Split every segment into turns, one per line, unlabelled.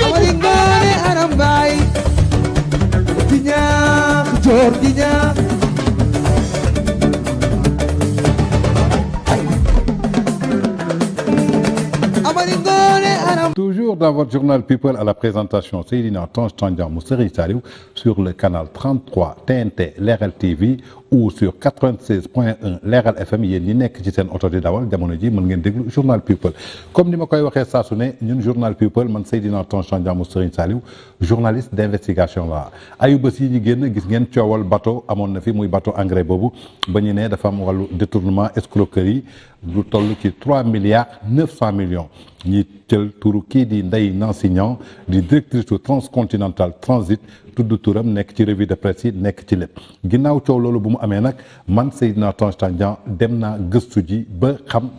Amari Ngoone Aram Mbaay di ñaax joor di ñaax Amari Ngoone Aram.
Toujours dans votre journal People à la présentation Seydina Tange Tandian mu Serigne Saliou sur le canal 33 TNT Leral TV ou sur 96.1 Leral FM yéen ñi nekk ci seen oto di dawal jamono ji mën ngeen déglu journal People comme ni ma koy waxee saa su ne ñun journal People man Seydina Tange Tandian mu Serigne Saliou journaliste d'investigation la ayu bés yi ñu génn gis ngeen coowal bateau amoon na fi muy bateau engrais boobu ba ñu ne dafa am wàllu détournement escroquerie lu toll ci 3 milliards 900 millions ñi jël turu kii di Ndeye Nancy Niang di directrice du Transcontinental Transit tudd turam nekk ci revue de presse yi nekk ci lépp ginnaaw coow loolu bu mu amee nag man Seydina Tange Tandian dem naa gëstu ji ba xam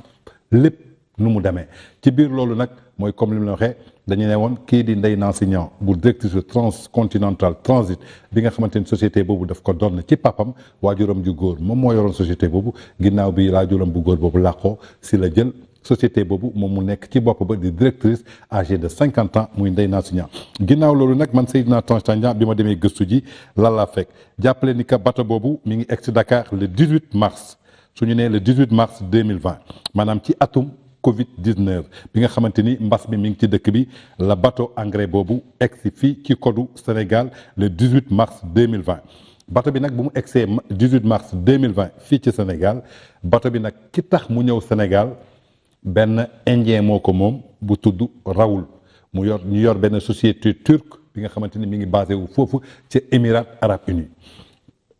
lépp nu mu demee ci biir loolu nag mooy comme li mu la waxee dañu ne woon kii di Ndeye Nancy Niang bu directrice du Transcontinental Transit bi nga xamante ni société boobu daf ko doon ci papam waajuram ju góor moom moo yoroon société boobu ginnaaw bi waajuram bu góor boobu làqoo si la jël société boobu moom mu nekk ci bopp ba di directrice âgée de 50 ans muy Ndeye Nancy Niang ginnaaw loolu nag man Seydina Tange Tandian bi ma demee gëstu ji lan laa fekk jàppale ni que bateau boobu mi ngi egg si Dakar le 18 mars su ñu nee le 18 mars 2020 maanaam ci atum Covid-19 bi nga xamante ni mbas mi mi ngi ci dëkk bi la bateau engrais boobu egg si fii ci kodu Sénégal le 18 mars 2020 bateau bi nag bu mu eggsee 18 mars 2020 fii ci Sénégal bateau bi nag ki tax mu ñëw Sénégal benn indien moo ko moom bu tudd Raoul mu yor ñu yor benn société turque bi nga xamante ni mi ngi basé wu foofu ci Émirats arabes unis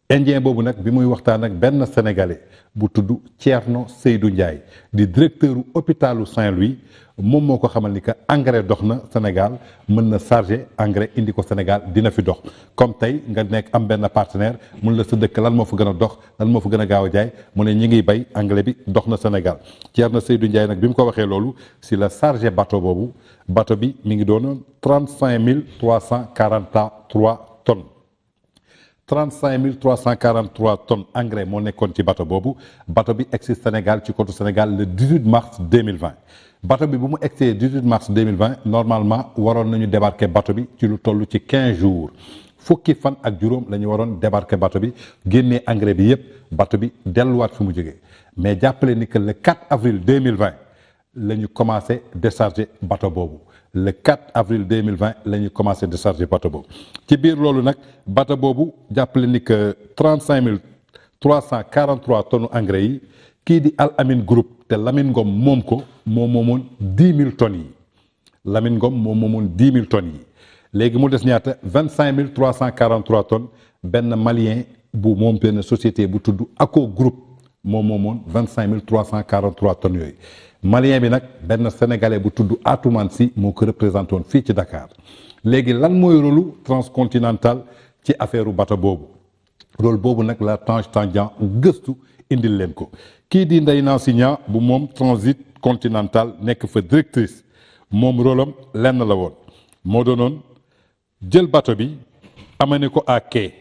indien boobu nag bi muy waxtaan ak benn sénégalais bu tudd Thierno Seydou Ndiaye di directeur hôpitalu Saint-Louis moom moo ko xamal ni que engrais dox na Sénégal mën na chargé engrais indi ko Sénégal dina fi dox comme tey nga nekk am benn partenaire mun la sa dëkk lan moo fa gën a dox lan moo fa gën a gaaw a jaay mu ne ñi ngi bay engrais bi dox na Sénégal Thierno Seydou Ndiaye nag bi mu ko waxee loolu si la chargé bateau boobu bateau bi mi ngi doonoon 35 343 tonnes 35 343 tonnes engrais moo nekkoon ci bateau boobu bateau bi egsi Sénégal ci côté Sénégal le 18 mars 2020 bateau bi bu mu egsee 18 mars 2020 normalement waroon nañu débarquer bateau bi ci lu toll ci 15 jours fukki fan ak juróom la ñu waroon débarquer bateau bi génnee engrais bi yépp bateau bi delluwaat fi mu jógee mais jàppale ni que le 4 avril 2020 la ñu commencé décharger bateau boobu le 4 avril 2020 la ñu commencé décharger bateau boobu ci biir loolu nag bateau boobu jàppale ni que 35 343 tonnes engrais yi kii di Al Amin Group te Lamine Ngom moom ko moom moomoon 10 000 tonnes yi Lamine Ngom moom moomoon 10 000 tonnes yi léegi mu des ñaata 25 343 tonnes benn malien bu moom benn société bu tudd Aco Group moom moomoon 25 343 tonnes yooyu malien bi nag benn sénégalais bu tudd Atoumane Sy moo ko représenté woon fii ci Dakar léegi lan mooy rôlu Transcontinental ci affaire bateau boobu rôle boobu nag la Tange Tandian gëstu indil leen ko kii di Ndeye Nancy Niang bu moom Transit Continental nekk fa directrice moom rôle am lenn la woon moo doonoon jël bateau bi amené ko à quai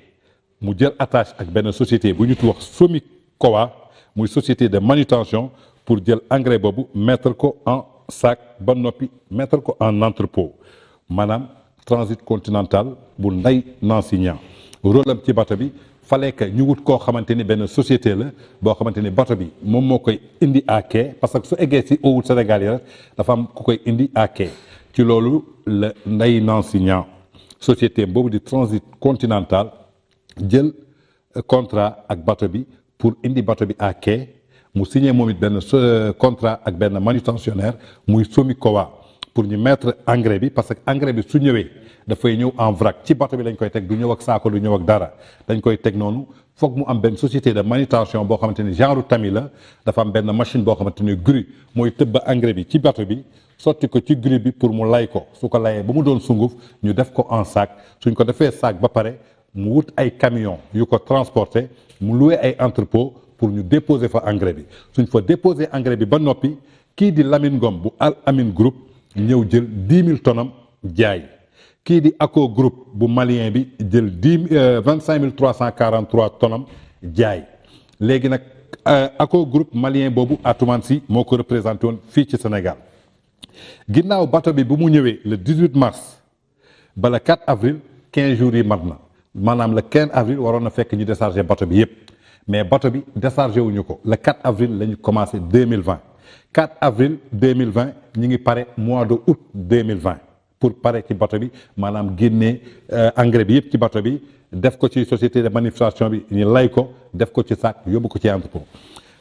mu jël attache ak benn société bu ñu wax Somicoa muy société de manutention pour jël engrais boobu mettre ko en sac ba noppi mettre ko en entrepôt maanaam Transit Continental bu Ndeye Nancy Niang rôle am ci bateau bi fallait que ñu wut koo xamante ni benn société la boo xamante ni bateau bi moom moo koy indi à quai parce que su eggee si eau Sénégal yi rek dafa am ku koy indi à quai ci loolu la Ndeye Nancy Niang société boobu di Transit Continental jël contrat ak bateau bi pour indi bateau bi à quai mu signé moom it benn contrat ak benn manutentionnaire muy Somicoa pour ñu mettre engrais bi parce que engrais bi su ñëwee dafay ñëw en vrac ci bateau bi lañ koy teg du ñëw ak saako du ñëw ak dara dañ koy teg noonu foog mu am benn société de manutention boo xamante ni genre tami la dafa am benn machine boo xamante ni grue mooy tëbb engrais bi ci bateau bi sotti ko ci grue bi pour mu lay ko su ko layee ba mu doon sunguf ñu def ko en sac suñ ko defee sac ba pare mu wut ay camion yu ko transporter mu loué ay entrepôt pour ñu déposer fa engrais bi suñ fa déposer engrais bi ba noppi kii di Lamine Ngom bu Al Amin Group ñëw jël 10 000 tonnes jaay kii di Aco Group bu malien bi jël 25 343 tonnes jaay léegi nag ACO groupe malien boobu Atoumane Sy moo ko représenté woon fii ci Sénégal ginnaaw bato bi bu mu ñëwee le 18 mars ba le 4 avril 15 jours yi mat na maanaam le 15 avril waroon na fekk ñu déchargé bato bi yépp mais bato bi déchargé wuñu ko le 4 avril la ñu commencé 2020 4 avril 2020 ñi ngi pare mois de août 2020 pour pare ci bato bi maanaam génnee engrais bi yépp ci bato bi def ko ci société de manufacturation bi ñu lay ko def ko ci sac yóbbu ko ci entrepôt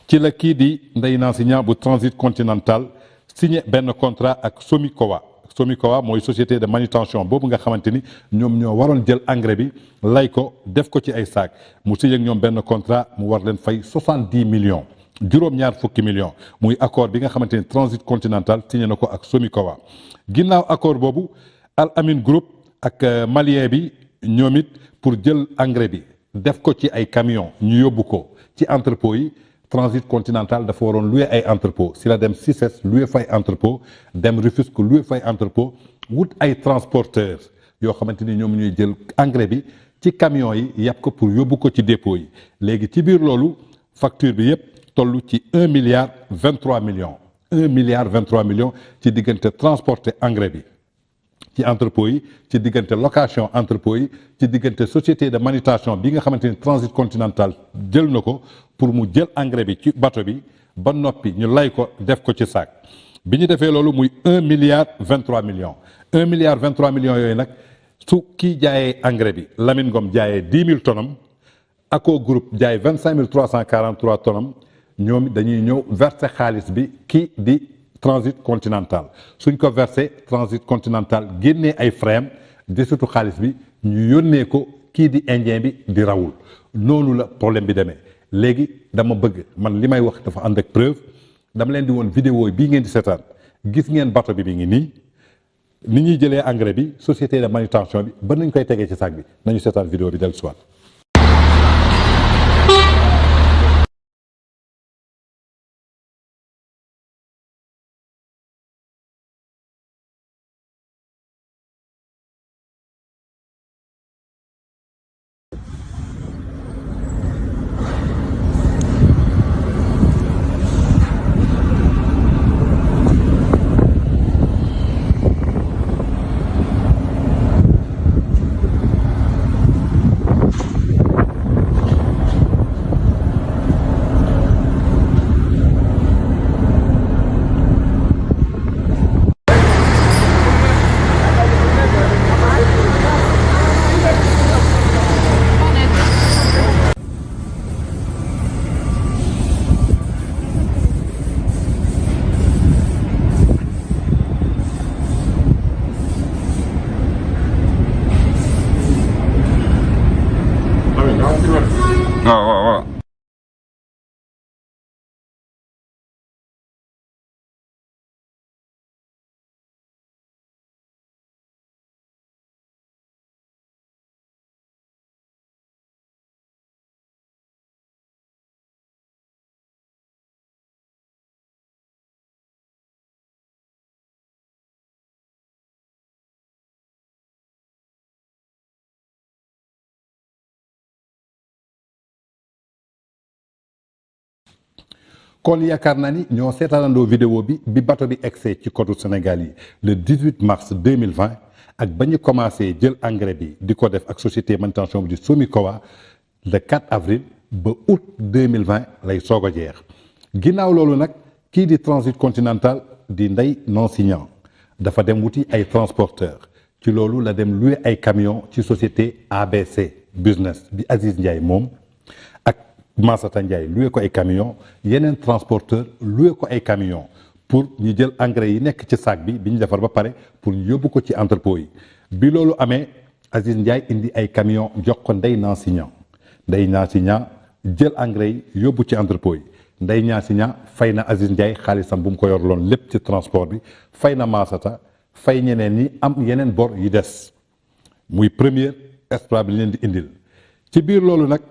ci la kii di Ndeye Nancy Niang bu Transit Continental signé benn contrat ak Somikowa mooy société de manutention boobu nga xamante ni ñoom ñoo waroon jël engrais bi lay ko def ko ci ay sac mu signé ak ñoom benn contrat mu war leen fay 70 millions juróom-ñaar fukki millions muy accord bi nga xamante ni Transit Continental signé na ko ak Somikowa ginnaaw accord boobu Al Amin Group ak malien bi ñoom it pour jël engrais bi def ko ci ay camions ñu yóbbu ko ci entrepôt yi Transit Continental dafa waroon louer ay entrepôt si la dem CICES louer fay entrepôt dem Rufisque louer fay entrepôt wut ay transporteurs yoo xamante ni ñoom ñuy jël engrais bi ci camions yi yàpp ko pour yóbbu ko ci dépôt yi léegi ci biir loolu facture bi yépp toll ci 1 milliard 23 millions 1 milliard 23 millions ci diggante transporter engrais bi ci entrepôt yi ci diggante location entrepôt yi ci diggante société de manutention bi nga xamante ni Transit Continental jël na ko pour mu jël engrais bi ci bato bi ba noppi ñu lay ko def ko ci sac bi ñu defee loolu muy 1 milliard 23 millions 1 milliard 23 millions yooyu nag su kii jaayee engrais bi Lamine Ngom jaayee 10 000 tonnes ACO groupe jaay 25 343 tonnes ñoom dañuy ñëw verser xaalis bi kii di Transit Continental suñ ko versé Transit Continental génnee ay frais di surtout xaalis bi ñu yónnee ko kii di indien bi di rawul noonu la problème bi demee léegi dama bëgg man li may wax dafa ànd ak preuve dama leen di woon vidéo bii ngeen di seetaan gis ngeen bato bi mi ngi nii ni ñuy jëlee engrais bi société de manutention bi ba nañ koy tegee ci sac bi nañu seetaan vidéo bi dellu siwaat
waaw
kon yaakaar naa ni ñoo seetaanandoo vidéo bi bato bi egsee ci côte Sénégal yi le 18 mars 2020 ak ba ñu commencé jël engrais bi di ko def ak société manutention bi di Somikowa le 4 avril ba août 2020 lay soog a jeex ginnaaw loolu nag kii di Transit Continental di Ndeye Nancy Niang dafa dem wuti ay transporteur ci loolu la dem louer ay camion ci société ABC business bi Aziz Ndiaye moom ak Massata Ndiaye loué ko ay camion yeneen transporteur loué ko ay camion pour ñu jël engrais yi nekk ci sac bi ñu defar ba pare pour ñu yóbbu ko ci entrepôt yi bi loolu amee Aziz Ndiaye indi ay camion jox ko Ndeye Nancy Niang Ndeye Nancy Niang jël engrais yi yóbbu ci entrepôt yi Ndeye Nancy Niang fay na Aziz Ndiaye xaalisam bu mu ko yor loon lépp ci transport bi fay na Massata fay ñeneen ñi am yeneen bor yi des muy première espoir bi leen di indil ci biir loolu nag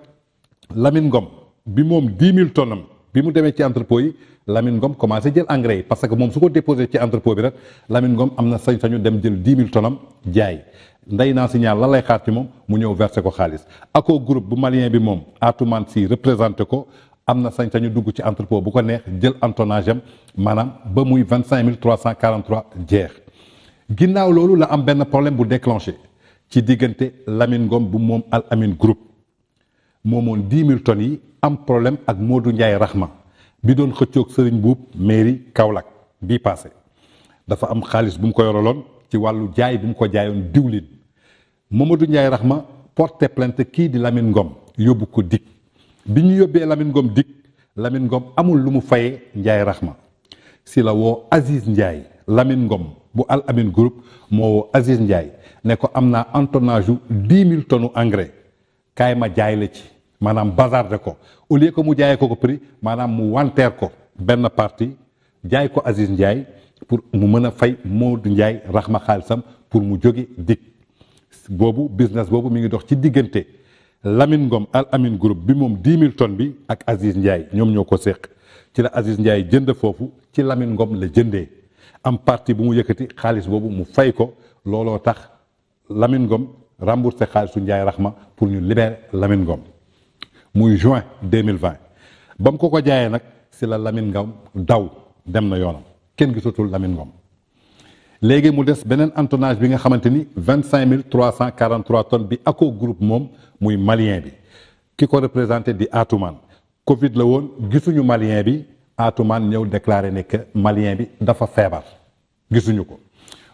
Lamine Ngom bi moom 10 000 tonnes am bi mu demee ci entrepôt yi Lamine Ngom commencé jël engrais yi parce que moom su ko déposé ci entrepôt bi rek Lamine Ngom am na sañ-sañu dem jël 10 000 tonnes am jaay Ndeye Nancy Niang lan lay xaar ci moom mu ñëw versé ko xaalis ACO groupe bu malien bi moom Atoumane Sy représenté ko am na sañ-sañu dugg ci entrepôt bu ko neex jël entonnage am maanaam ba muy 25 343 jeex ginnaaw loolu la am benn problème bu déclenché ci diggante Lamine Ngom bu moom Al Amine Group moomoon 10 000 tonnes yi am problème ak Modou Ndiaye Rahma bi doon xëccoog Serigne Boub mairie Kaolack bii passé dafa am xaalis bu mu ko yoraloon ci wàllu jaay bu mu ko jaayoon diwlin Mamadou Ndiaye Rahma porté plainte kii di Lamine Ngom yóbbu ko dik bi ñu yóbbee Lamine Ngom dik Lamine Ngom amul lu mu fayee Ndiaye Rahma si la woo Aziz Ndiaye Lamine Ngom bu Al Amine Group moo woo Aziz Ndiaye ne ko am naa entonnage yu 10 000 tonnes engrais kaay ma jaay la ci maanaam bazarde ko au lieu que mu jaayee ko prix maanaam mu wanteer ko benn partie jaay ko Aziz Ndiaye pour mu mën a fay Modou Ndiaye Rahma xaalisam pour mu jóge dik boobu business boobu mi ngi dox ci diggante Lamine Ngom Al Amine Group bi moom 10 000 tonnes bi ak Aziz Ndiaye ñoom ñoo ko séq ci la Aziz Ndiaye jënd foofu ci Lamine Ngom la jëndee am partie bu mu yëkkati xaalis boobu mu fay ko looloo tax Lamine Ngom remboursé xaalisu Ndiaye Rahma pour ñu libérer Lamine Ngom muy juin 2020 ba mu ko jaayee nag si la Lamine Ngom daw dem na yoonam kenn gisatul Lamine Ngom léegi mu des beneen entonnage bi nga xamante ni 25 343 tonnes bi Aco Group moom muy malien bi ki ko représenté di Atoumane Covid la woon gisuñu malien bi Atoumane ñëw déclaré ne que malien bi dafa feebar gisuñu ko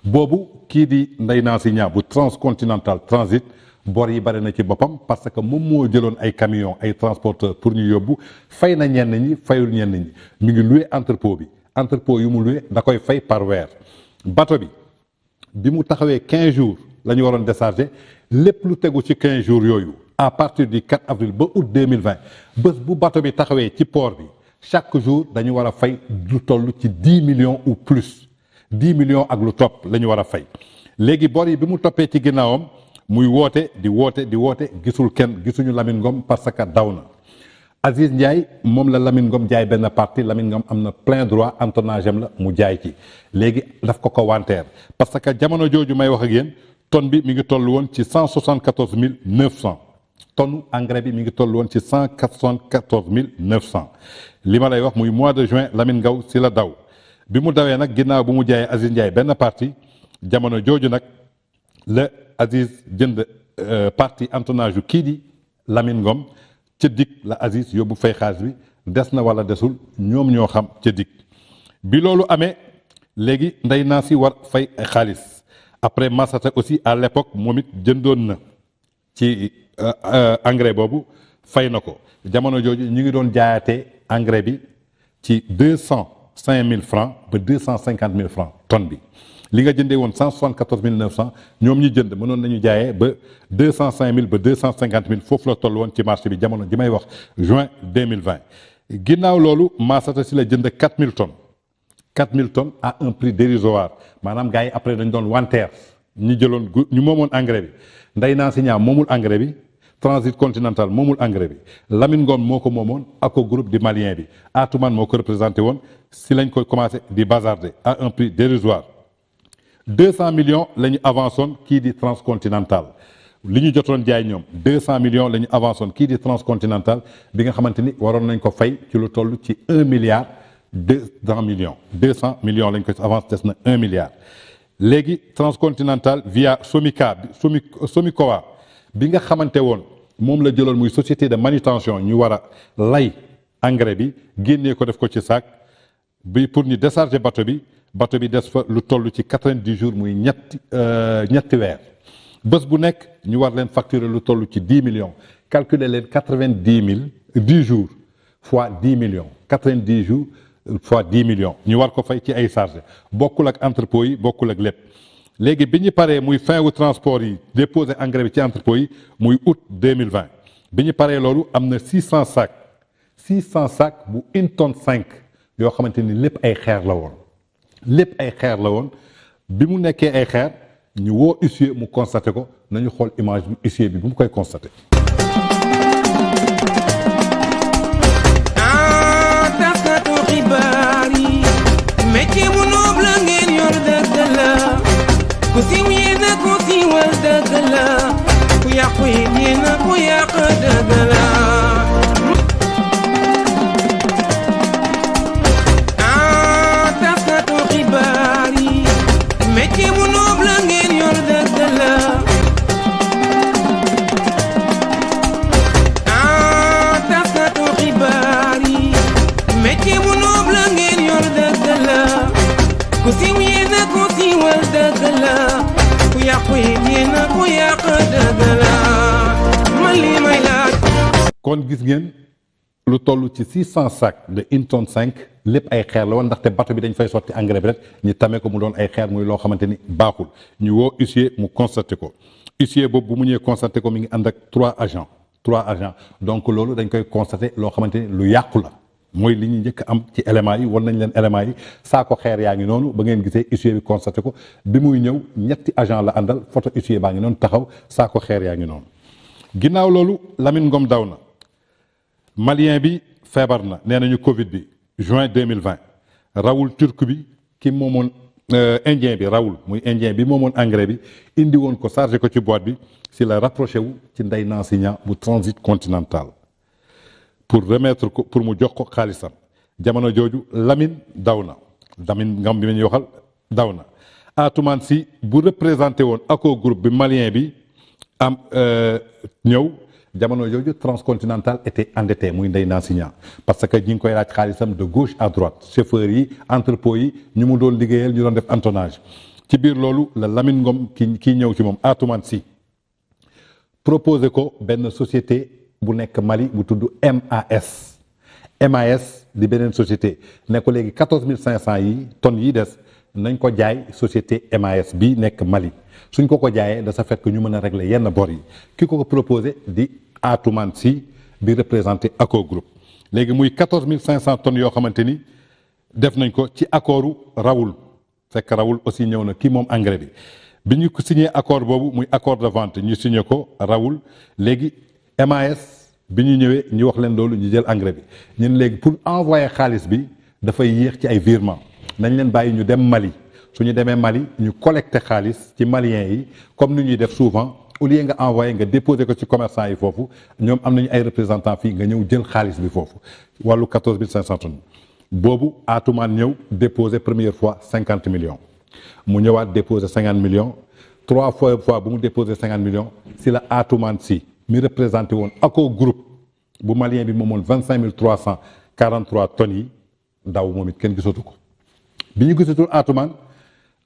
boobu kii di Ndeye Nancy Niang bu Transcontinental Transit bor yi bari na ci boppam parce que moom moo jëloon ay camions ay transporteurs pour ñu yóbbu fay na ñenn ñi fayul ñenn ñi mi ngi loué entrepôt bi entrepôt yu mu loué da koy fay par weer bateau bi mu taxawee 15 jours la ñu waroon décharger lépp lu tegu ci 15 jours yooyu à partir du 4 avril ba août 2020 bés bu bateau bi taxawee ci port bi chaque jour dañu war a fay lu toll ci 10 millions ou plus 10 millions ak lu topp la ñu war a fay léegi bor yi bi mu toppee ci ginnaawam muy woote di woote gisul kenn gisuñu Lamine Ngom parce que daw na Aziz Ndiaye moom la Lamine Ngom jaay benn partie Lamine Ngom am na plein droit entonnage am la mu jaay ci léegi daf ko wanteer parce que jamono jooju may wax ak yéen tonne bi mi ngi toll woon ci 174 900 tonne engrais bi mi ngi toll woon ci 174 900 li ma lay wax muy mois de juin Lamine Ngaw si la daw bi mu dawee nag ginnaaw bu mu jaayee Aziz Ndiaye benn partie jamono jooju nag la Aziz jënd partie entonnage yu kii di Lamine Ngom ca dik la Aziz yóbbu fay xaalis bi des na wala desul ñoom ñoo xam ca dik bi loolu amee léegi Ndeye Nancy war fay ay xaalis après Massata aussi à l'époque moom it jëndoon na ci engrais boobu fay na ko jamono jooju ñu ngi doon jaayatee engrais bi ci 205 000 francs ba 250 000 francs tonne bi li nga jëndee woon 174 900 ñoom ñi jënd mënoon nañu jaayee ba 205 000 ba 250 000 foofu la toll woon ci marché bi jamono ji may wax juin 2020 ginnaaw loolu Massata si la jënd 4 000 tonnes 4 000 tonnes à un prix dérisoire maanaam gars yi après dañu doon wanteer ñi jëloon ñu moomoon engrais bi Ndeye Nancy Niang moomul engrais bi Transit Continental moomul engrais bi Lamine Ngom moo ko moomoon Aco Group di malien bi Atoumane moo ko représenté woon si lañ koy commencé di bazarder à un prix dérisoire 200 millions la ñu avançoon kii di Transcontinental li ñu jotoon jaay ñoom 200 millions la ñu avançoon kii di Transcontinental bi nga xamante ni waroon nañ ko fay ci lu toll ci 1 milliard 200 millions 200 millions lañ ko avance des na 1 milliard léegi Transcontinental via Somica Somicoa bi nga xamante woon moom la jëloon muy société de manutention ñu war a lay engrais bi génnee ko def ko ci sac bi pour ñu décharger bateau bi des fa lu toll ci 90 jours muy ñetti weer bés bu nekk ñu war leen facturer lu toll ci 10 millions calculer leen 10 jours fois 10 millions 90 jours fois 10 millions ñu war ko fay ci ay charges bokkul ak entrepôt yi bokkul ak lépp léegi bi ñu paree muy fin wu transport yi déposer engrais bi ci entrepôt yi muy août 2020 bi ñu paree loolu am na 600 sacs bu 1 tonne 5 yoo xamante ni lépp ay xeer la woon bi mu nekkee ay xeer ñu woo huissier mu constaté ko nañu xool image bi huissier bi bu mu koy constaté.
taskatu xibaar yi métier bu noble la ngeen yor dëgg la ku siiw yéen a ku siiwal dëgg la ku yàqu yéen a ku yàq dëgg la it yéen a ko yàq dëgg la man li may laaj.
kon gis ngeen lu toll ci 600 sacs de 1 tonne 5 lépp ay xeer la woon ndaxte bateau bi dañ fay sotti engrais bi rek ñu tamee ko mu doon ay xeer muy loo xamante ni baaxul ñu woo huissier mu constaté ko huissier boobu bu mu ñëwee constaté ko mi ngi ànd ak 3 agents donc loolu dañ koy constaté loo xamante ni lu yàqu la mooy li ñu njëkk am ci éléments yi war nañ leen éléments yi saako xeer yaa ngi noonu ba ngeen gisee huissier bi constaté ko bi muy ñëw ñetti agent la àndal photo huissier baa ngi noonu taxaw saako xeer yaa ngi noonu ginnaaw loolu Lamine Ngom daw na malien bi feebar na nee nañu Covid bi juin 2020 Raoul turc bi ki moomoon indien bi Raoul muy indien bi moomoon engrais bi indi woon ko chargé ko ci boîte bi si la rapproché wu ci Ndeye Nancy Niang bu Transit Continental pour remettre ko pour mu jox ko xaalisam jamono jooju Lamine daw na Lamine Ngom bi ma ñuy waxal daw na Atoumane Sy bu représenté woon ACO groupe bi malien bi am ñëw jamono jooju Transcontinental était endetté muy Ndeye Nancy Niang parce que ñi ngi koy laaj xaalisam de gauche à droite chauffeurs yi entrepôt yi ñu mu doon liggéeyal ñu doon def entonnage ci biir loolu la Lamine Ngom kii ñëw ci moom Atoumane Sy proposé ko benn société bu nekk Mali bu tudd MAS di beneen société ne ko léegi 14500 yi tonnes yi des nañ ko jaay société MAS bi nekk Mali suñ ko jaayee da sa fekk ñu mën a régler yenn bor yi ki ko proposé di Atoumane Sy bi représenté ACO groupe léegi muy 14500 tonnes yoo xamante ni def nañ ko ci accordu Raoul fekk Raoul aussi ñëw na kii moom engrais bi ñu ko signé accord boobu muy accord de vente ñu signé ko Raoul léegi MAS bi ñu ñëwee ñu wax leen loolu ñu jël engrais bi ñun léegi pour envoyer xaalis bi dafay yéex ci ay virement nañ leen bàyyi ñu dem Mali suñu demee Mali ñu collecté xaalis ci maliens yi comme ni ñuy def souvent au lieu nga envoyé nga déposé ko ci commerçant yi foofu ñoom am nañu ay représentants fii nga ñëw jël xaalis bi foofu wàllu 14500 tonnes boobu Atoumane ñëw déposé première fois 50 millions mu ñëwaat déposé 50 millions 3 fois bu mu déposé 50 millions si la Atoumane Sy mi représenté woon ACO groupe bu malien bi moomoon 25343 tonnes yi daw moom it kenn gisatu ko bi ñu gisatul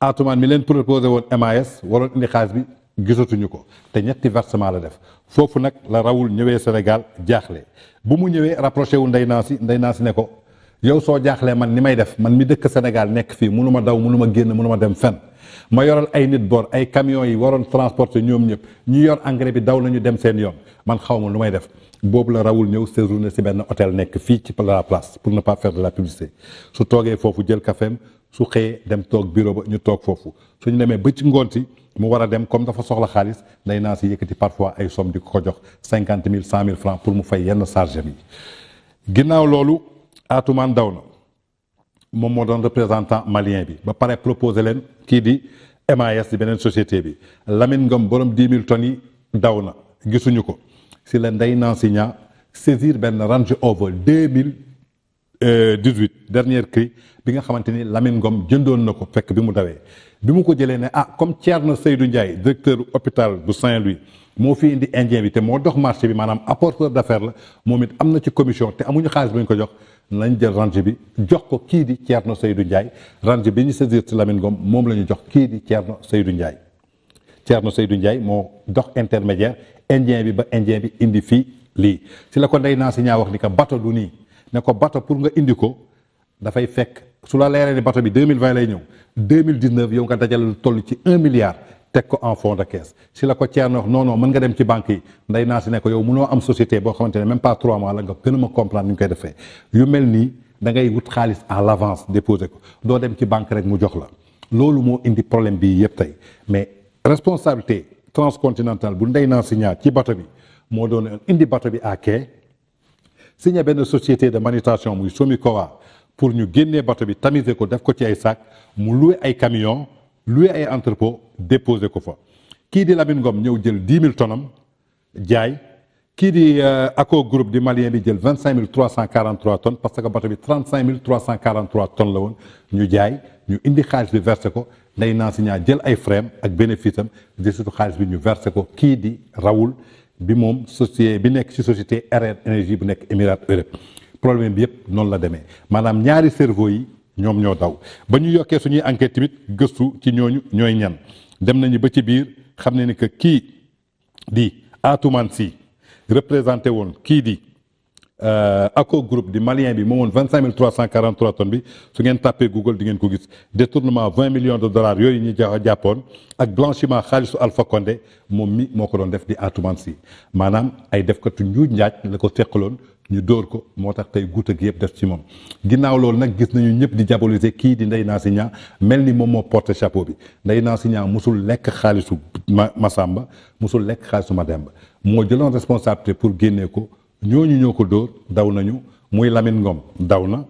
Atoumane mi leen proposé woon MAS waroon indi xaalis bi gisatuñu ko te ñetti versement la def foofu nag la Raoul ñëwee Sénégal jaaxle bu mu ñëwee rapproché wu Ndeye Nancy ne ko yow soo jaaxlee man ni may def man mi dëkk Sénégal nekk fii mënu ma daw mënu ma génn mënu ma dem fenn ma yoral ay nit bor ay camions yi waroon transporter ñoom ñëpp ñu yor engrais bi daw nañu dem seen yoon man xaw ma lu may def boobu la Raoul ñëw séjourné si benn hôtel nekk fii ci la place pour ne pas faire de la publicité su toogee foofu jël kafeem su xëyee dem toog bureau ba ñu toog foofu suñu demee ba ci ngoon si mu war a dem comme dafa soxla xaalis Ndeye Nancy yëkkati parfois ay somme di ko jox 50 000 100 000 francs pour mu fay yenn charge yi ginnaaw loolu Atoumane daw na moom moo doon représentant malien bi ba pare proposé leen kii di MAS di beneen société bi Lamine Ngom borom 10 000 tonnes yi daw na gisuñu ko si la Ndeye Nancy Niang saisir benn Range Rover 2018 dernier cri bi nga xamante ni Lamine Ngom jëndoon na ko fekk bi mu dawee bi mu ko jëlee ne comme Thierno Seydou Ndiaye directeur hôpital bu Saint-Louis moo fi indi indien bi te moo dox marché bi maanaam apporteur d'affaires la moom it am na ci commission te amuñu xaalis bu ñu ko jox nañ jël range bi jox ko kii di Thierno Seydou Ndiaye range bi ñu saisir ci Lamine Ngom moom la ñu jox kii di Thierno Seydou Ndiaye Thierno Seydou Ndiaye moo dox intermédiaire indien bi ba indien bi indi fii lii si la ko Ndeye Nancy Niang wax ni que bateau du nii ne ko bateau pour nga indi ko dafay fekk su la leeree ni bateau bi 2020 lay ñëw 2019 yow nga dajale lu toll ci 1 milliard teg ko en fond de caisse si la ko Thierno wax non mën nga dem ci banque yi Ndeye Nancy ne ko yow mënoo am société boo xamante ne même pas 3 mois la nga gën a ma comprendre ni ñu koy defee yu mel nii da ngay wut xaalis à l'avance déposé ko doo dem ci banque rek mu jox la loolu moo indi problème bii yëpp tey mais responsabilité transcontinentale bu Ndeye Nancy Niang ci bateau bi moo doon indi bateau bi à quai signé benn société de manutention muy Somikowa pour ñu génnee bateau bi tamiser ko def ko ci ay sac mu loué ay camions loué ay entrepôt déposé ko fa kii di Lamine Ngom ñëw jël 10 000 tonnes jaay kii di ACO groupe di malien bi jël 25 343 tonnes parce que bateau bi 35 343 tonnes la woon ñu jaay ñu indi xaalis bi versé ko Ndeye Nancy Niang jël ay frais ak bénéfice am di surtout xaalis bi ñu versé ko kii di Raoul bi moom société bi nekk ci société RR Énergie bu nekk Émirats Arabes problème bi yëpp noonu la demee maanaam ñaari cerveau yi ñoom ñoo daw ba ñu yokkee suñuy enquête tamit gëstu ci ñooñu ñooy ñan dem nañu ba ci biir xam ne ni que kii di Atoumane Sy représenté woon kii di Aco Group di malien bi moomoon 25 343 tonnes bi su ngeen tapé Google di ngeen ko gis détournement 20 millions de dollars yooyu ñu jàppoon ak blanchiment xaalisu Alpha Condé moom mi moo ko doon def di Atoumane Sy maanaam ay defkatu njuuj njaaj la ko seqaloon ñu dóor ko moo tax tey guuta gi yëpp def ci moom ginnaaw loolu nag gis nañu ñëpp di diaboliser kii di Ndeye Nancy Niang mel ni moom moo porté chapeau bi Ndeye Nancy Niang musul lekk xaalisu Massamba musul lekk xaalisu Mademba moo jëloon responsabilité pour génnee ko ñooñu ñoo ko dóor daw nañu muy Lamine Ngom daw na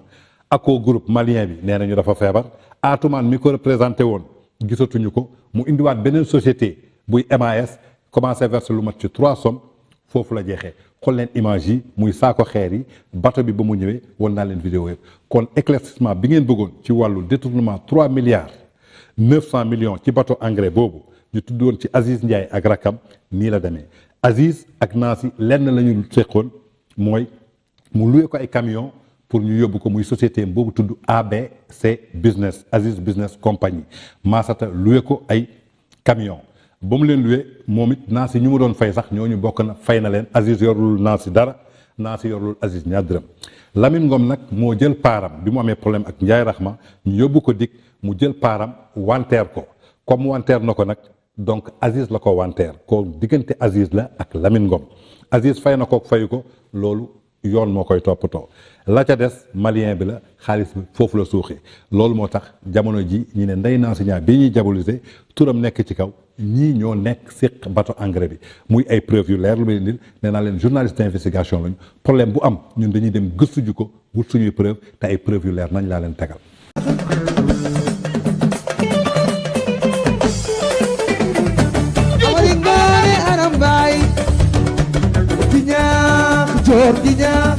Aco Group malien bi nee nañu dafa feebar Atoumane mi ko représenté woon gisatuñu ko mu indiwaat beneen société buy MAS commencé verser lu mat ci 3 sommes foofu la jeexee xool leen image yi muy saako xeer yi bato bi ba mu ñëwee won naa leen vidéo yëpp kon éclaircissement bi ngeen bëggoon ci wàllu détournement 3 milliards 900 millions ci bateau engrais boobu ñu tuddoon ci Aziz Ndiaye ak rakam nii la demee Aziz ak Nancy lenn la ñu seqoon mooy mu loué ko ay camion pour ñu yóbbu ko muy société boobu tudd ABC Business Aziz Business Company Massata loué ko ay camion ba mu leen loué moom it Nancy ñu mu doon fay sax ñooñu bokk na fay na leen Aziz yorul Nancy dara Nancy yorul Aziz ñaar dërëm Lamine Ngom nag moo jël paaram bi mu amee problème ak Ndiaye Rahma ñu yóbbu ko dik mu jël paaram wanteer ko comme wanteer na ko nag donc Aziz la ko wanteer ko diggante Aziz la ak Lamine Ngom Aziz fay na ko fayu ko loolu yoon moo koy toppatoo la ca des malien bi la xaalis bi foofu la suuxee loolu moo tax jamono ji ñu ne Ndeye Nancy Niang bi ñuy diaboliser turam nekk ci kaw ñii ñoo nekk séq bateau engrais bi muy ay preuve yu leer lu may indil nee naa leen journaliste d'investigation lañu problème bu am ñun dañuy dem gëstu ji ko wut suñuy preuve te ay preuve yu leer nañ laa leen tegal.
Amari Ngoone Aram Mbaay di ñaax joor di ñaax